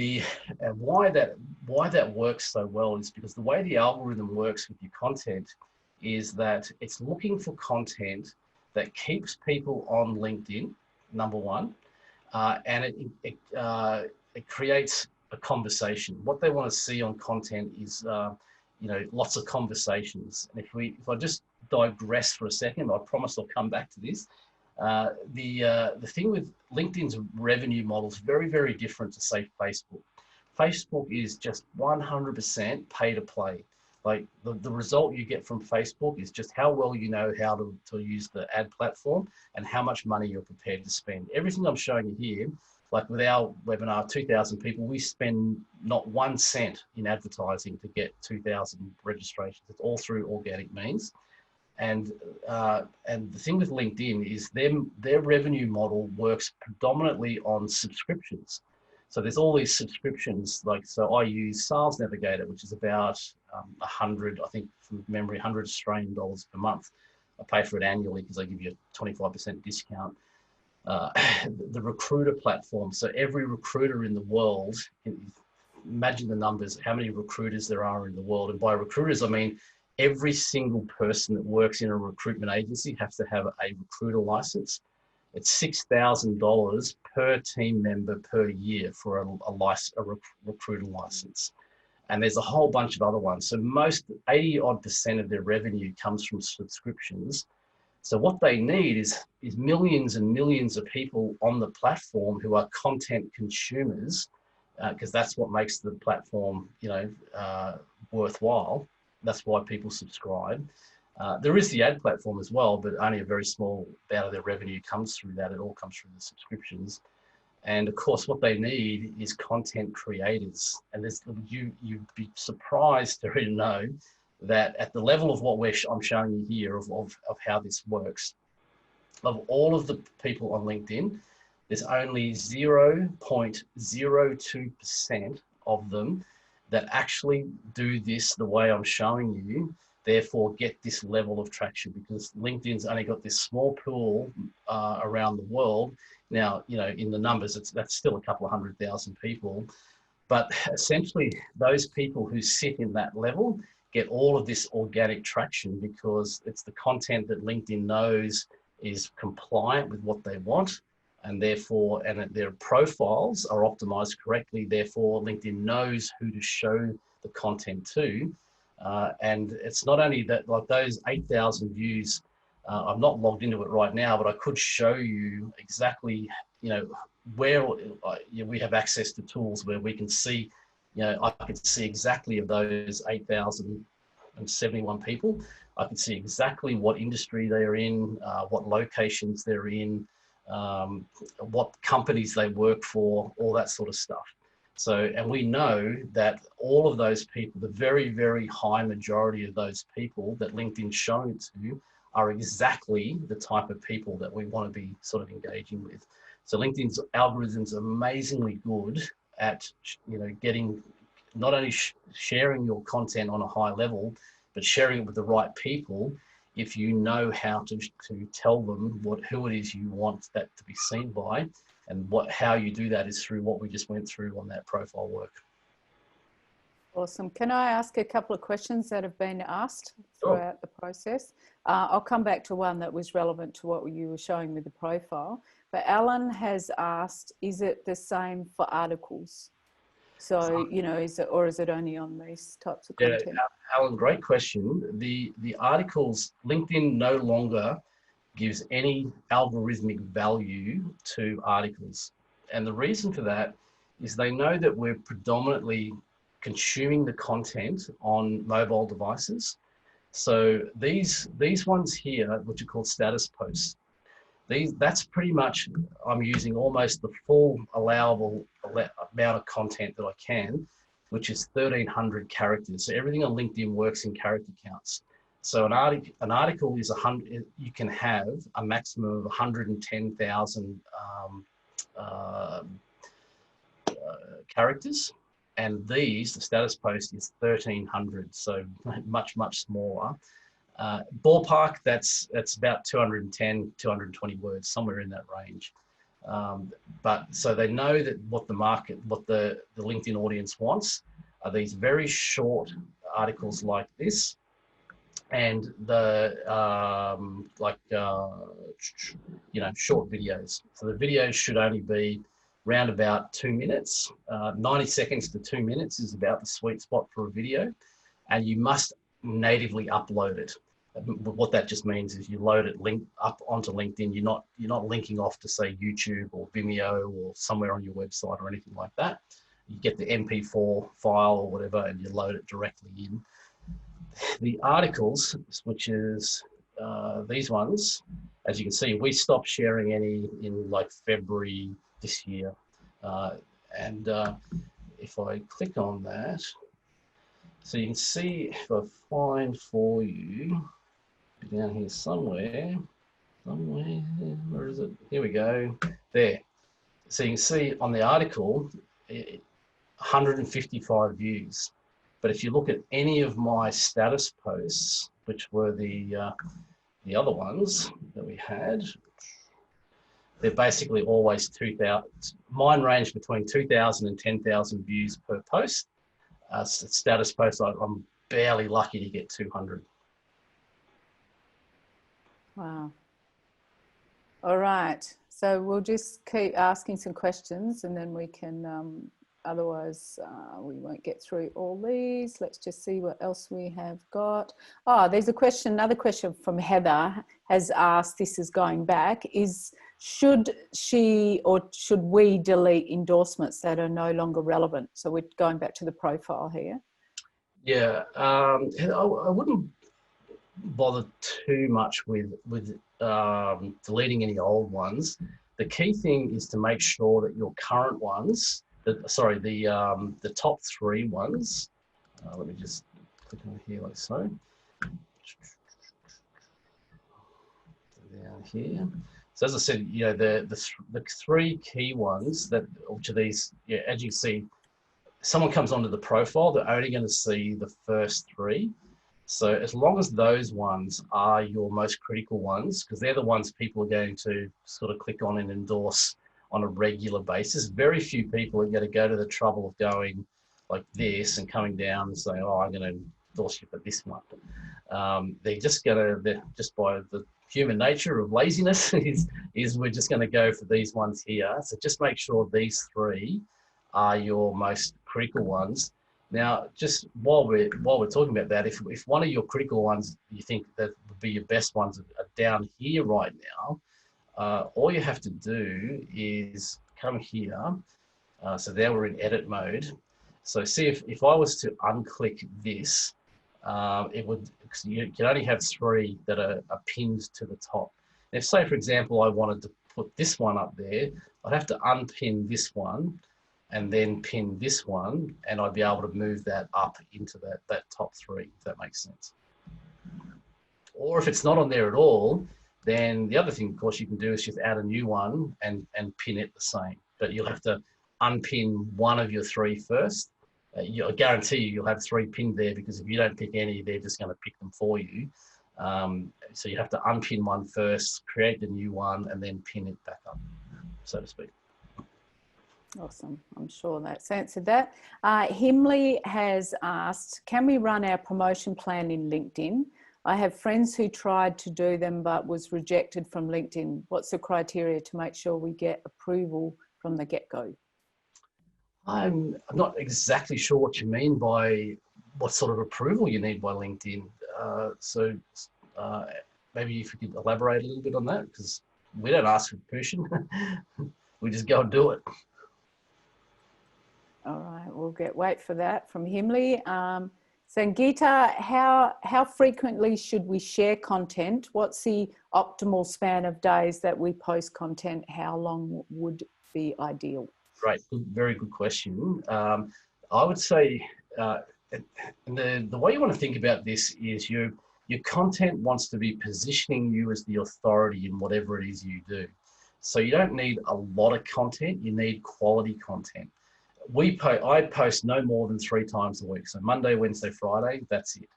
why that works so well is because the way the algorithm works with your content is that it's looking for content that keeps people on LinkedIn, number one, and it creates a conversation. What they want to see on content is lots of conversations. And if I just digress for a second, I promise I'll come back to this. The thing with LinkedIn's revenue model is very, very different to, say, Facebook. Facebook is just 100% pay to play. Like the result you get from Facebook is just how well you know how to use the ad platform and how much money you're prepared to spend. Everything I'm showing you here, like with our webinar, 2,000 people, we spend not 1 cent in advertising to get 2,000 registrations. It's all through organic means. And the thing with LinkedIn is their revenue model works predominantly on subscriptions. So there's all these subscriptions. So I use Sales Navigator, which is about 100, I think from memory, 100 Australian dollars per month. I pay for it annually because they give you a 25% discount. The recruiter platform. So every recruiter in the world, imagine the numbers, how many recruiters there are in the world. And by recruiters, I mean every single person that works in a recruitment agency has to have a recruiter license. It's $6,000 per team member per year for a recruiter license. And there's a whole bunch of other ones. So most 80% of their revenue comes from subscriptions. So what they need is millions and millions of people on the platform who are content consumers, because that's what makes the platform, worthwhile. That's why people subscribe. There is the ad platform as well, but only a very small amount of their revenue comes through that. It all comes through the subscriptions. And of course, what they need is content creators. And you'd be surprised to really know that at the level of what I'm showing you here of how this works, of all of the people on LinkedIn, there's only 0.02% of them that actually do this the way I'm showing you, therefore get this level of traction, because LinkedIn's only got this small pool around the world. Now, in the numbers, that's still a couple of 100,000 people, but essentially those people who sit in that level get all of this organic traction because it's the content that LinkedIn knows is compliant with what they want, and therefore, and their profiles are optimized correctly. Therefore, LinkedIn knows who to show the content to. And it's not only that, like those 8,000 views, I'm not logged into it right now, but I could show you exactly, where we have access to tools where we can see, I can see exactly of those 8,000 271 people. I can see exactly what industry they're in, what locations they're in, what companies they work for, all that sort of stuff. So, and we know that all of those people, the very, very high majority of those people that LinkedIn's showing to are exactly the type of people that we want to be sort of engaging with. So LinkedIn's algorithms are amazingly good at, getting, not only sharing your content on a high level, but sharing it with the right people if you know how to tell them who it is you want that to be seen by. And how you do that is through what we just went through on that profile work. Awesome. Can I ask a couple of questions that have been asked throughout Sure. the process? I'll come back to one that was relevant to what you were showing with the profile. But Alan has asked, is it the same for articles? So, is it only on these types of content? Yeah, Alan, great question. The articles, LinkedIn no longer gives any algorithmic value to articles. And the reason for that is they know that we're predominantly consuming the content on mobile devices. So these ones here, which are called status posts, that's pretty much, I'm using almost the full allowable amount of content that I can, which is 1,300 characters. So everything on LinkedIn works in character counts. So an article is 100. You can have a maximum of 110,000 characters, and the status post is 1,300. So much smaller. Ballpark, that's about 210, 220 words, somewhere in that range. But so they know that what the LinkedIn audience wants are these very short articles like this, and the short videos. So the videos should only be around about 2 minutes. 90 seconds to 2 minutes is about the sweet spot for a video, and you must natively upload it. What that just means is you load it up onto LinkedIn. You're not linking off to, say, YouTube or Vimeo or somewhere on your website or anything like that. You get the MP4 file or whatever, and you load it directly in. The articles, which is these ones, as you can see, we stopped sharing any in like February this year. And if I click on that, so you can see, if I find for you, down here somewhere, where is it? Here we go, there. So you can see on the article, 155 views. But if you look at any of my status posts, which were the other ones that we had, they're basically always 2,000. Mine range between 2,000 and 10,000 views per post. Status posts, I'm barely lucky to get 200. Wow. All right. So we'll just keep asking some questions, and then we can, otherwise we won't get through all these. Let's just see what else we have got. Oh, there's another question from Heather has asked, this is going back, is should she or should we delete endorsements that are no longer relevant? So we're going back to the profile here. Yeah, I wouldn't bother too much with deleting any old ones. The key thing is to make sure that your current ones, the top 3 ones. Let me just click on here like so. Down here. So as I said, the 3 key ones which are these. Yeah, as you see, someone comes onto the profile, they're only going to see the first 3. So as long as those ones are your most critical ones, because they're the ones people are going to sort of click on and endorse on a regular basis, very few people are going to go to the trouble of going like this and coming down and saying, oh, I'm going to endorse you for this one. They're just by the human nature of laziness is we're just going to go for these ones here. So just make sure these 3 are your most critical ones. Now, just while we're talking about that, if one of your critical ones you think that would be your best ones are down here right now, all you have to do is come here. So there we're in edit mode. So see if I was to unclick this, you can only have 3 that are pinned to the top. If, say, for example, I wanted to put this one up there, I'd have to unpin this one and then pin this one, and I'd be able to move that up into that top 3, if that makes sense. Or if it's not on there at all, then the other thing, of course, you can do is just add a new one and pin it the same. But you'll have to unpin one of your 3 first. I guarantee you'll have 3 pinned there, because if you don't pick any, they're just going to pick them for you. So you have to unpin one first, create the new one, and then pin it back up, so to speak. Awesome. I'm sure that's answered that. Himley has asked, can we run our promotion plan in LinkedIn? I have friends who tried to do them but was rejected from LinkedIn. What's the criteria to make sure we get approval from the get-go? I'm not exactly sure what you mean by what sort of approval you need by LinkedIn. So maybe if you could elaborate a little bit on that, because we don't ask for permission. We just go and do it. All right, we'll wait for that from Himley. Sangeeta, how frequently should we share content? What's the optimal span of days that we post content? How long would be ideal? Great, very good question. I would say, and the way you want to think about this is your content wants to be positioning you as the authority in whatever it is you do. So you don't need a lot of content, you need quality content. I post no more than 3 times a week. So Monday, Wednesday, Friday, that's it.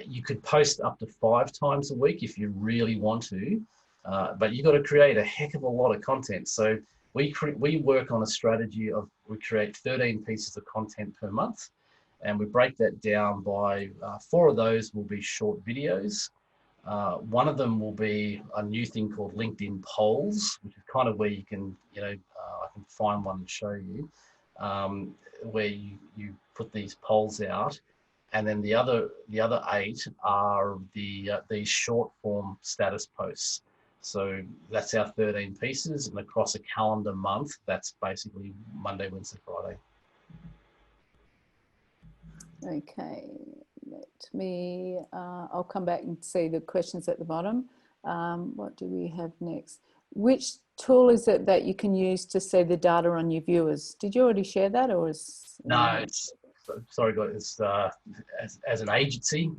You could post up to 5 times a week if you really want to, but you've got to create a heck of a lot of content. So we work on a strategy of, we create 13 pieces of content per month, and we break that down by 4 of those will be short videos. One of them will be a new thing called LinkedIn polls, which is kind of where you can, I can find one and show you, where you put these polls out, and then the other 8 are these short form status posts. So that's our 13 pieces, and across a calendar month, that's basically Monday, Wednesday, Friday. Okay, I'll come back and see the questions at the bottom. What do we have next? Which tool is it that you can use to see the data on your viewers? Did you already share that, or is... No, it's, sorry guys, it's as an agency,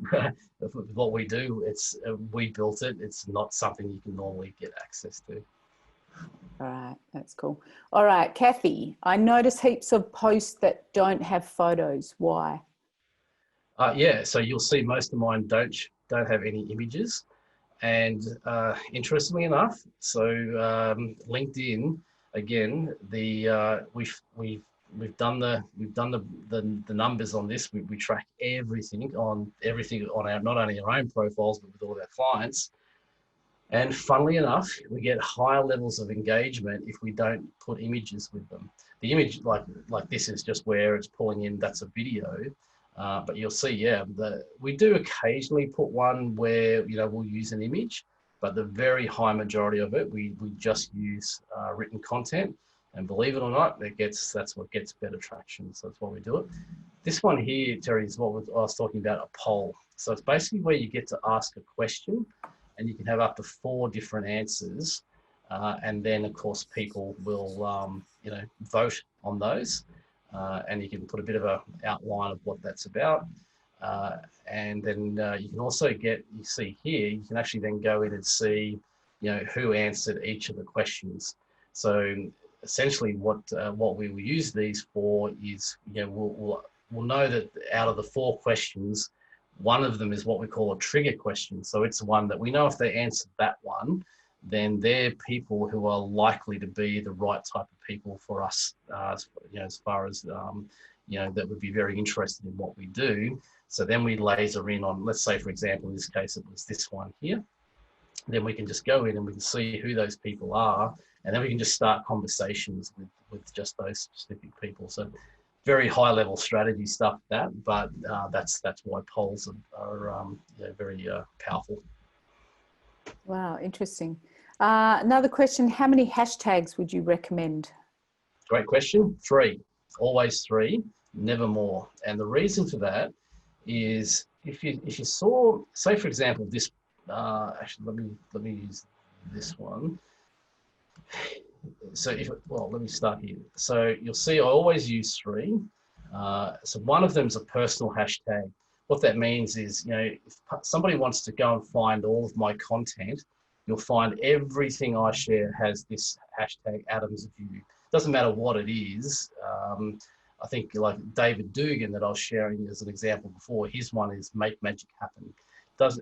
what we do, we built it. It's not something you can normally get access to. All right, that's cool. All right, Kathy, I notice heaps of posts that don't have photos. Why? Yeah, so you'll see most of mine don't have any images, and interestingly enough, so LinkedIn, again, we've done the numbers on this. We track everything on our, not only our own profiles but with all of our clients. And funnily enough, we get higher levels of engagement if we don't put images with them. The image, like this, is just where it's pulling in. That's a video. But you'll see, yeah, we do occasionally put one where, we'll use an image, but the very high majority of it, we just use written content. And believe it or not, that's what gets better traction. So that's why we do it. This one here, Terry, is what I was talking about, a poll. So it's basically where you get to ask a question, and you can have up to 4 different answers. And then, of course, people will, vote on those. And you can put a bit of an outline of what that's about. And then you can also you see here, you can actually then go in and see, who answered each of the questions. So essentially what we will use these for is, we'll know that out of the 4 questions, one of them is what we call a trigger question. So it's one that we know if they answered that one, then they're people who are likely to be the right type of people for us, as far as, that would be very interested in what we do. So then we laser in on, let's say, for example, in this case, it was this one here. Then we can just go in and we can see who those people are. And then we can just start conversations with just those specific people. So very high level strategy stuff, but that's why polls are very powerful. Wow, interesting. Another question, how many hashtags would you recommend? Great question. 3, always 3, never more. And the reason for that is if you saw, say for example, this. Actually, let me use this one. So let me start here. So you'll see I always use three. So one of them is a personal hashtag. What that means is, if somebody wants to go and find all of my content, you'll find everything I share has this hashtag Adam's View. Doesn't matter what it is. I think like David Dugan that I was sharing as an example before, his one is Make Magic Happen.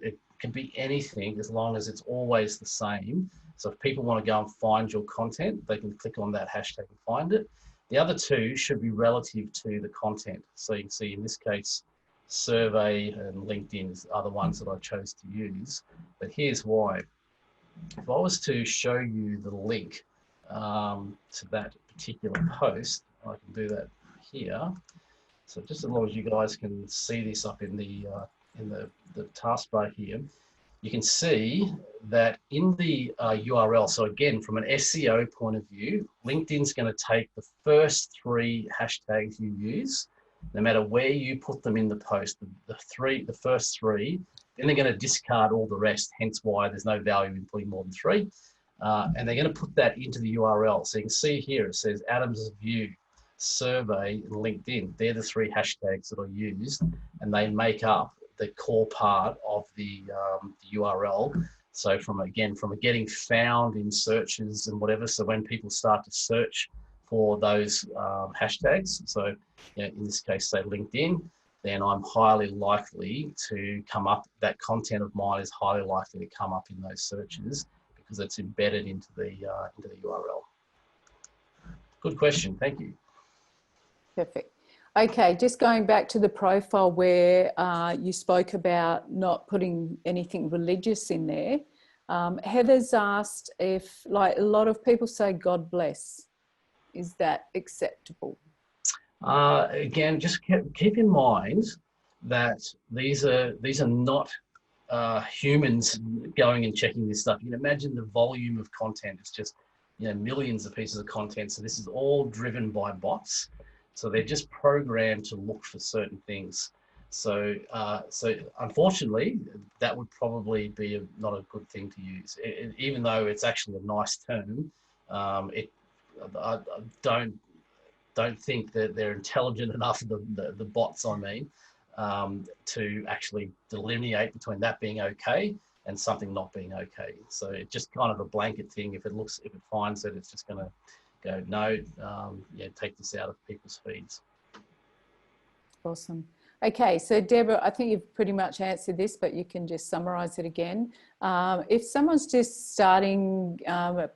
It can be anything as long as it's always the same. So if people want to go and find your content, they can click on that hashtag and find it. The other two should be relative to the content. So you can see in this case, survey and LinkedIn are the ones that I chose to use. But here's why. If I was to show you the link to that particular post, I can do that here. So just as long as you guys can see this up in the taskbar here, you can see that in the URL, so again, from an SEO point of view, LinkedIn's going to take the first three hashtags you use, no matter where you put them in the post, the first three, then they're going to discard all the rest, hence why there's no value in putting more than three. And they're going to put that into the URL. So you can see here, it says Adam's View, survey, and LinkedIn. They're the three hashtags that are used, and they make up the core part of the URL. So from getting found in searches and whatever, so when people start to search for those hashtags, so in this case, say LinkedIn, then I'm highly likely to come up, that content of mine is highly likely to come up in those searches because it's embedded into the URL. Good question, thank you. Perfect. Okay, just going back to the profile where you spoke about not putting anything religious in there. Heather's asked if, like a lot of people say, God bless. Is that acceptable? Again, just keep in mind that these are not humans going and checking this stuff. You can imagine the volume of content. It's just millions of pieces of content. So this is all driven by bots. So they're just programmed to look for certain things. So unfortunately, that would probably be not a good thing to use. Even though it's actually a nice term, I don't think that they're intelligent enough, the bots I mean, to actually delineate between that being okay and something not being okay. So it's just kind of a blanket thing. If it finds it, it's just going to go, no, take this out of people's feeds. Awesome. Okay, so Deborah, I think you've pretty much answered this, but you can just summarize it again. If someone's just starting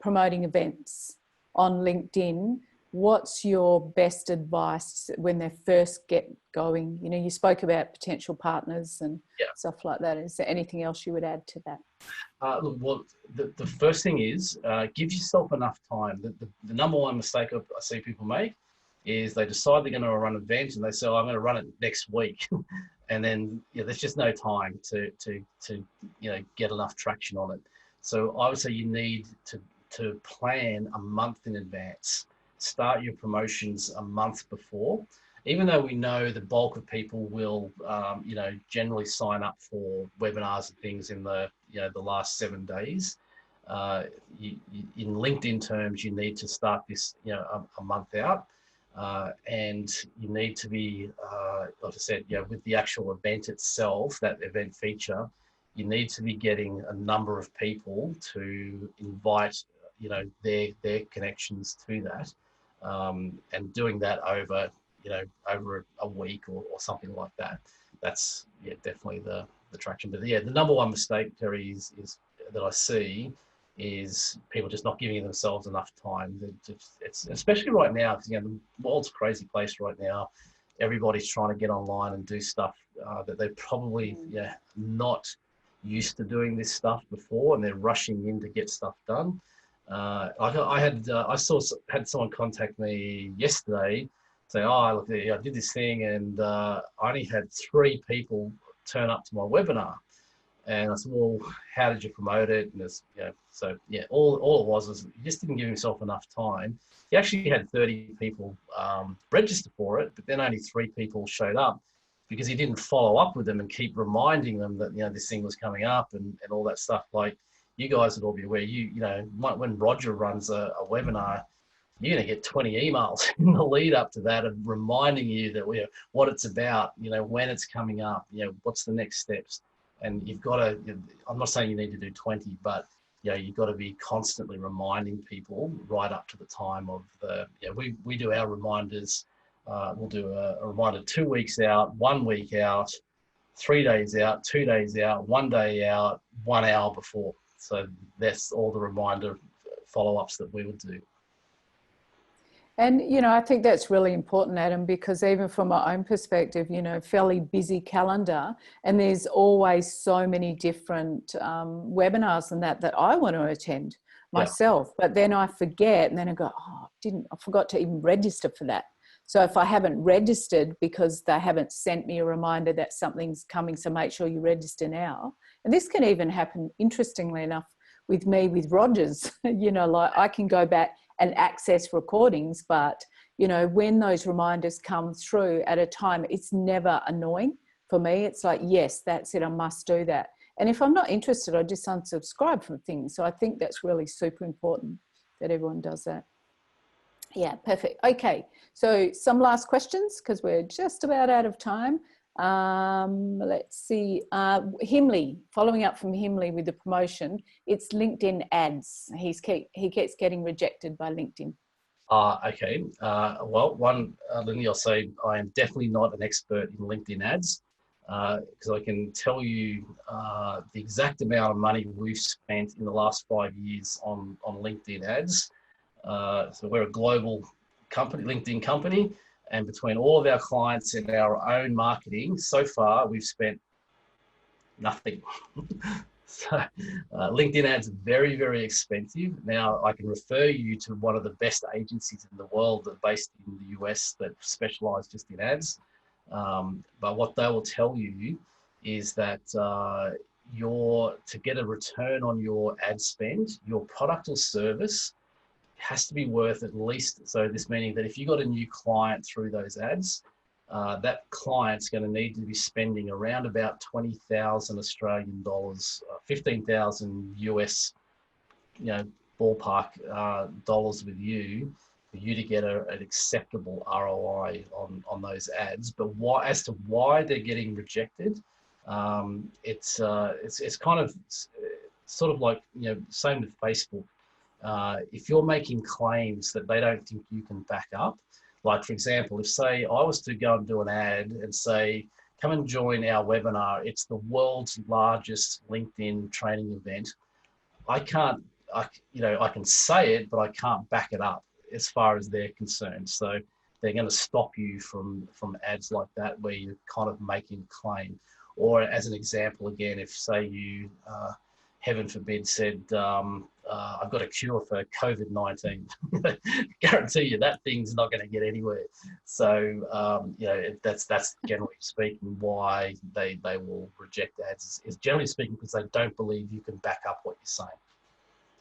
promoting events on LinkedIn, what's your best advice when they first get going? You spoke about potential partners and stuff like that. Is there anything else you would add to that? Well, the first thing is give yourself enough time. The number one mistake I see people make is they decide they're going to run an event and they say, I'm going to run it next week. And then there's just no time to get enough traction on it. So I would say you need to plan a month in advance. Start your promotions a month before. Even though we know the bulk of people will, generally sign up for webinars and things in the last 7 days. In LinkedIn terms, you need to start this, a month out, and you need to be, like I said, with the actual event itself, that event feature, you need to be getting a number of people to invite, their connections to that, and doing that over a week or something like that. That's definitely the traction. But the number one mistake, Terry, is that I see is people just not giving themselves enough time. It's especially right now, because the world's a crazy place right now. Everybody's trying to get online and do stuff that they're probably not used to doing this stuff before, and they're rushing in to get stuff done. I had someone contact me yesterday, say, look, I did this thing and I only had 3 people turn up to my webinar. And I said, well, how did you promote it? And all it was he just didn't give himself enough time. He actually had 30 people register for it, but then only 3 people showed up. because he didn't follow up with them and keep reminding them that, this thing was coming up and all that stuff. Like, you guys would all be aware, when Roger runs a webinar, you're going to get 20 emails in the lead up to that and reminding you that what it's about, when it's coming up, what's the next steps. And you've got to, I'm not saying you need to do 20, but you've got to be constantly reminding people right up to the time of we do our reminders. We'll do a reminder 2 weeks out, 1 week out, 3 days out, 2 days out, 1 day out, 1 hour before. So that's all the reminder follow-ups that we would do. And, I think that's really important, Adam, because even from my own perspective, fairly busy calendar, and there's always so many different webinars and that I want to attend myself. Yeah. But then I forget, and then I go, I forgot to even register for that. So if I haven't registered because they haven't sent me a reminder that something's coming, so make sure you register now. And this can even happen, interestingly enough, with me with Rogers. Like I can go back and access recordings, but when those reminders come through at a time, it's never annoying for me. It's like, yes, that's it, I must do that. And if I'm not interested, I just unsubscribe from things. So I think that's really super important that everyone does that. Yeah, perfect. Okay, so some last questions because we're just about out of time. Let's see, Himley, following up from Himley with the promotion, it's LinkedIn ads. He keeps getting rejected by LinkedIn. Okay. Well, Lindy, I'll say I am definitely not an expert in LinkedIn ads because I can tell you the exact amount of money we've spent in the last 5 years on LinkedIn ads. So we're a global company, LinkedIn company. And between all of our clients and our own marketing, so far we've spent nothing. So LinkedIn ads are very, very expensive. Now I can refer you to one of the best agencies in the world that are based in the US that specialize just in ads. But what they will tell you is that to get a return on your ad spend, your product or service has to be worth at least, so this meaning that if you got a new client through those ads, that client's going to need to be spending around about 20,000 Australian dollars, 15,000 US, ballpark dollars with you for you to get an acceptable ROI on those ads. But as to why they're getting rejected, it's kind of sort of like, same with Facebook. If you're making claims that they don't think you can back up, like for example, if say I was to go and do an ad and say, come and join our webinar, it's the world's largest LinkedIn training event. I can say it, but I can't back it up as far as they're concerned. So they're going to stop you from ads like that where you're kind of making a claim. Or as an example, again, if say you, heaven forbid, said, I've got a cure for COVID-19. Guarantee you that thing's not going to get anywhere. So, that's generally speaking why they will reject ads. Is generally speaking because they don't believe you can back up what you're saying.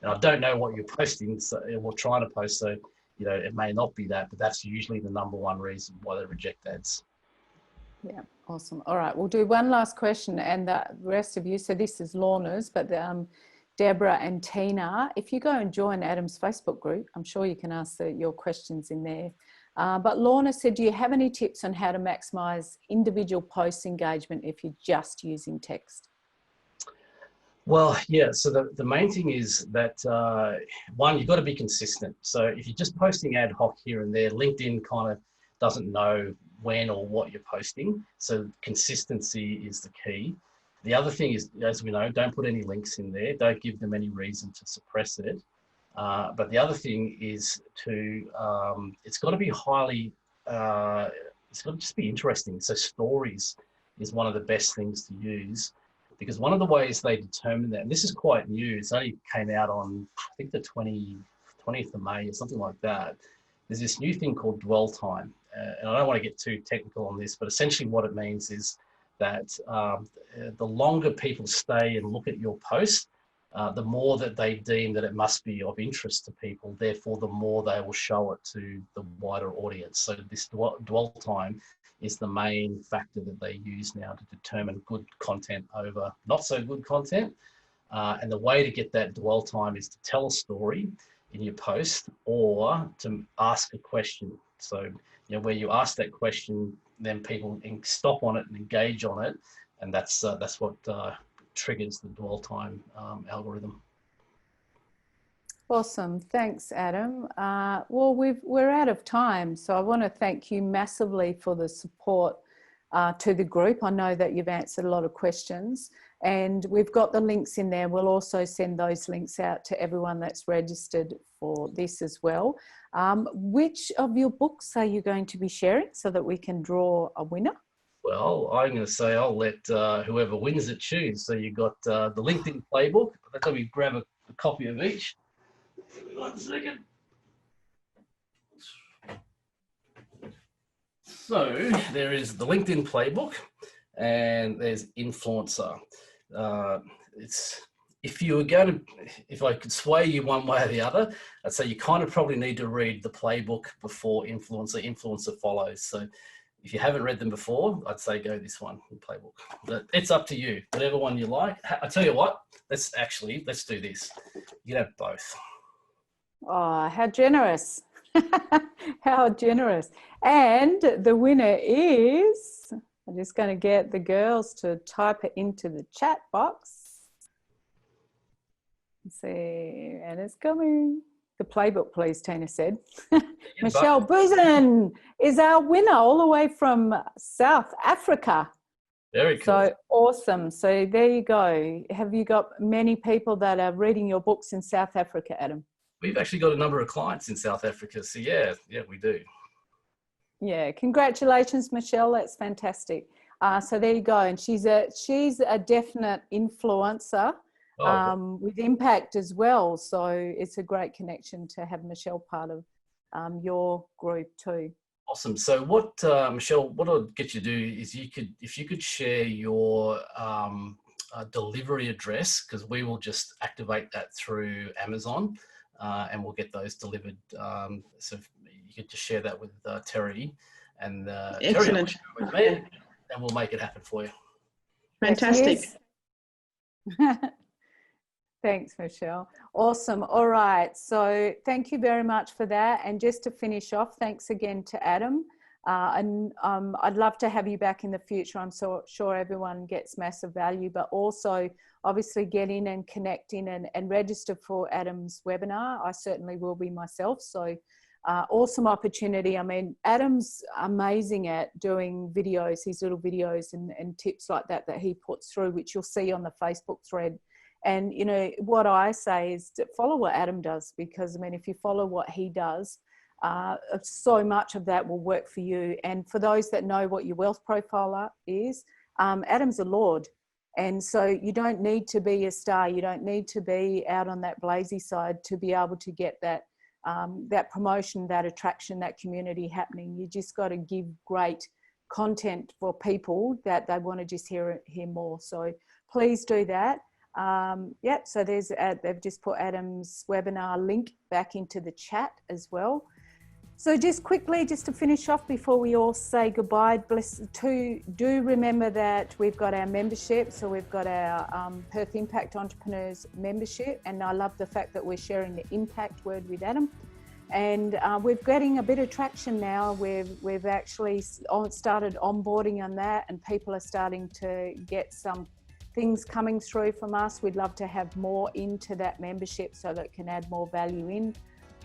And I don't know what you're posting or trying to post, so it may not be that, but that's usually the number one reason why they reject ads. Yeah, awesome. All right, we'll do one last question, and the rest of you. So this is Lorna's, but Deborah and Tina, if you go and join Adam's Facebook group, I'm sure you can ask your questions in there. But Lorna said, do you have any tips on how to maximize individual post engagement if you're just using text? Well, yeah, so the main thing is that, one, you've got to be consistent. So if you're just posting ad hoc here and there, LinkedIn kind of doesn't know when or what you're posting. So consistency is the key. The other thing is, as we know, don't put any links in there. Don't give them any reason to suppress it. But the other thing is it's got to be highly, it's got to just be interesting. So stories is one of the best things to use, because one of the ways they determine that, and this is quite new, it only came out on, I think, the 20th of May or something like that. There's this new thing called dwell time. And I don't want to get too technical on this, but essentially what it means is that the longer people stay and look at your post, the more that they deem that it must be of interest to people, therefore the more they will show it to the wider audience. So this dwell time is the main factor that they use now to determine good content over not so good content. And the way to get that dwell time is to tell a story in your post or to ask a question. So, where you ask that question, then people can stop on it and engage on it. And that's what triggers the dwell time algorithm. Awesome. Thanks, Adam. Well, we're out of time, so I want to thank you massively for the support to the group. I know that you've answered a lot of questions, and we've got the links in there. We'll also send those links out to everyone that's registered for this as well. Which of your books are you going to be sharing so that we can draw a winner? Well, I'm going to say I'll let whoever wins it choose. So you've got the LinkedIn playbook. Let me grab a copy of each. 1 second. So there is the LinkedIn playbook, and there's influencer. If I could sway you one way or the other, I'd say you kind of probably need to read the playbook before influencer. Influencer follows. So if you haven't read them before, I'd say go this one, the playbook. But it's up to you, whatever one you like. I tell you what, let's do this. You can have both. Oh, how generous. How generous. And the winner is, I'm just going to get the girls to type it into the chat box. Let's see, and it's coming. The playbook, please, Tina said. Michelle Buzin is our winner all the way from South Africa. Very cool. So awesome. So there you go. Have you got many people that are reading your books in South Africa, Adam? We've actually got a number of clients in South Africa. So yeah, we do. Yeah, congratulations, Michelle. That's fantastic. So there you go. And she's a definite influencer with impact as well. So it's a great connection to have Michelle part of your group too. Awesome. So what, Michelle, what I'll get you to do is if you could share your delivery address, because we will just activate that through Amazon. And we'll get those delivered. So you could just share that with Terry, and excellent. Terry with me, and we'll make it happen for you. Fantastic. Thanks, Michelle. Awesome. All right. So thank you very much for that. And just to finish off, thanks again to Adam. And I'd love to have you back in the future. I'm so sure everyone gets massive value, but also obviously get in and connect in and register for Adam's webinar. I certainly will be myself. So awesome opportunity. I mean, Adam's amazing at doing videos, his little videos and tips like that he puts through, which you'll see on the Facebook thread. And, you know, what I say is to follow what Adam does, because, I mean, if you follow what he does, so much of that will work for you. And for those that know what your wealth profile is, Adam's a Lord. And so you don't need to be a star. You don't need to be out on that blazy side to be able to get that, that promotion, that attraction, that community happening. You just got to give great content for people that they want to just hear more. So please do that. So they've just put Adam's webinar link back into the chat as well. So just quickly, just to finish off before we all say goodbye, do remember that we've got our membership. So we've got our Perth Impact Entrepreneurs membership, and I love the fact that we're sharing the impact word with Adam. And we're getting a bit of traction now. We've actually started onboarding on that, and people are starting to get some things coming through from us. We'd love to have more into that membership so that it can add more value in.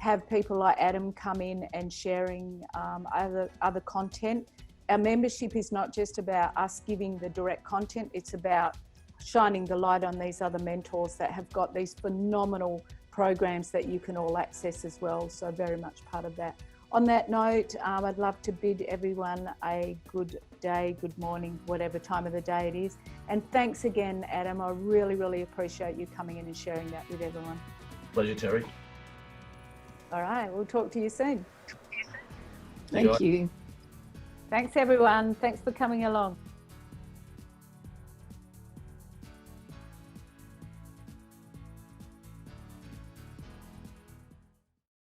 Have people like Adam come in and sharing other content. Our membership is not just about us giving the direct content, it's about shining the light on these other mentors that have got these phenomenal programs that you can all access as well. So very much part of that. On that note, I'd love to bid everyone a good day, good morning, whatever time of the day it is. And thanks again, Adam. I really, really appreciate you coming in and sharing that with everyone. Pleasure, Terry. All right, we'll talk to you soon. Thank you. Thanks, everyone. Thanks for coming along.